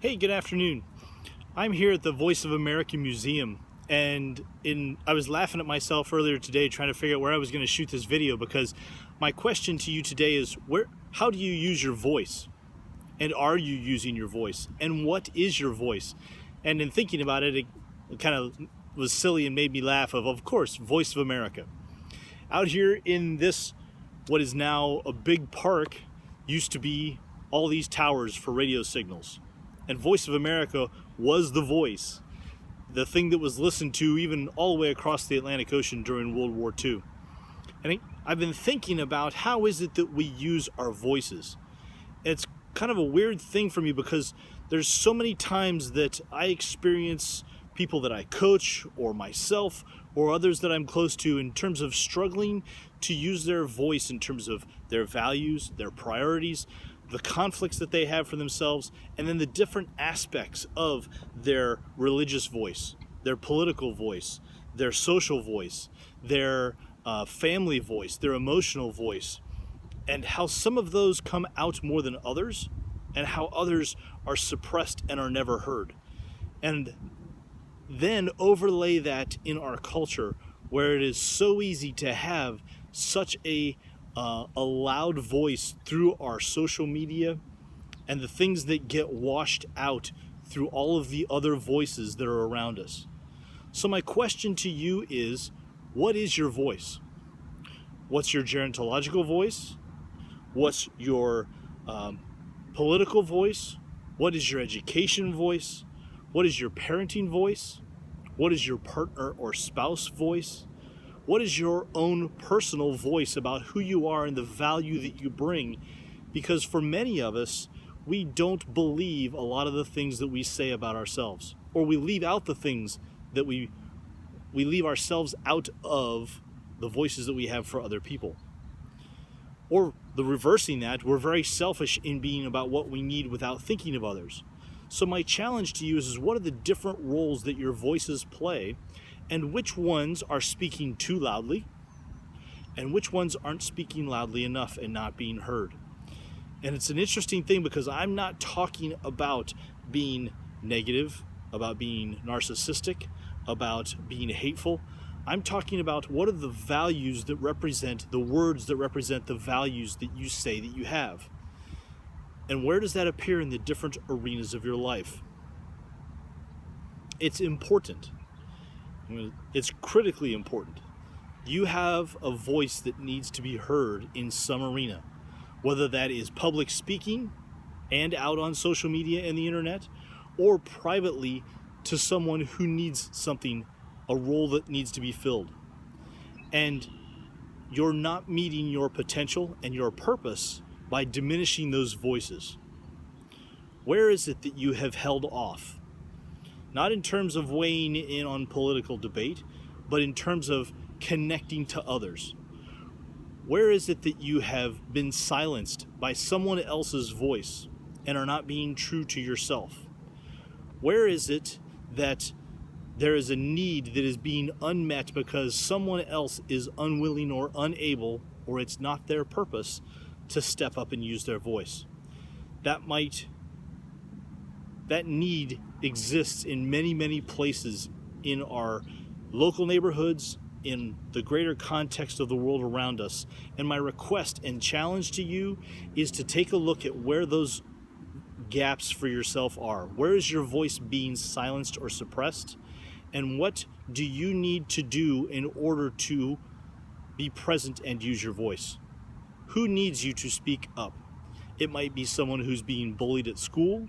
Hey, good afternoon. I'm here at the Voice of America Museum, and I was laughing at myself earlier today trying to figure out where I was going to shoot this video, because my question to you today is how do you use your voice? And are you using your voice? And what is your voice? And in thinking about it, it kind of was silly and made me laugh of course, Voice of America. Out here in this, what is now a big park, used to be all these towers for radio signals. And Voice of America was the voice, the thing that was listened to even all the way across the Atlantic Ocean during World War II. And I've been thinking about how is it that we use our voices. And it's kind of a weird thing for me because there's so many times that I experience people that I coach or myself or others that I'm close to in terms of struggling to use their voice in terms of their values, their priorities, the conflicts that they have for themselves, and then the different aspects of their religious voice, their political voice, their social voice, their family voice, their emotional voice, and how some of those come out more than others, and how others are suppressed and are never heard. And then overlay that in our culture, where it is so easy to have such a loud voice through our social media and the things that get washed out through all of the other voices that are around us. So my question to you is, what is your voice? What's your gerontological voice? What's your political voice? What is your education voice? What is your parenting voice? What is your partner or spouse voice? What is your own personal voice about who you are and the value that you bring? Because for many of us, we don't believe a lot of the things that we say about ourselves, or we leave out the things that we leave ourselves out of the voices that we have for other people. Or the reversing that, we're very selfish in being about what we need without thinking of others. So my challenge to you is what are the different roles that your voices play, and which ones are speaking too loudly, and which ones aren't speaking loudly enough and not being heard. And it's an interesting thing because I'm not talking about being negative, about being narcissistic, about being hateful. I'm talking about what are the values that represent, the words that represent the values that you say that you have. And where does that appear in the different arenas of your life? It's important. It's critically important. You have a voice that needs to be heard in some arena, whether that is public speaking and out on social media and the internet, or privately to someone who needs something, a role that needs to be filled. And you're not meeting your potential and your purpose by diminishing those voices. Where is it that you have held off? Not in terms of weighing in on political debate, but in terms of connecting to others. Where is it that you have been silenced by someone else's voice and are not being true to yourself? Where is it that there is a need that is being unmet because someone else is unwilling or unable, or it's not their purpose, to step up and use their voice? That need exists in many, many places in our local neighborhoods, in the greater context of the world around us. And my request and challenge to you is to take a look at where those gaps for yourself are. Where is your voice being silenced or suppressed? And what do you need to do in order to be present and use your voice? Who needs you to speak up? It might be someone who's being bullied at school.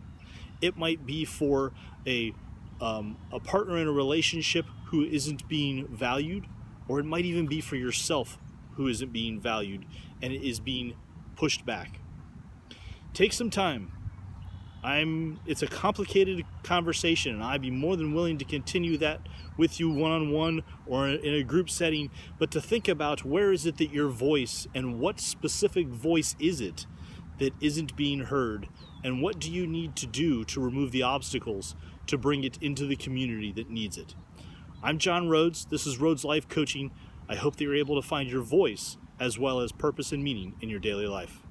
It might be for a partner in a relationship who isn't being valued, or it might even be for yourself who isn't being valued and is being pushed back. Take some time. It's a complicated conversation, and I'd be more than willing to continue that with you one-on-one or in a group setting, but to think about where is it that your voice, and what specific voice is it that isn't being heard, and what do you need to do to remove the obstacles to bring it into the community that needs it? I'm John Rhoads. This is Rhoads Life Coaching. I hope that you're able to find your voice as well as purpose and meaning in your daily life.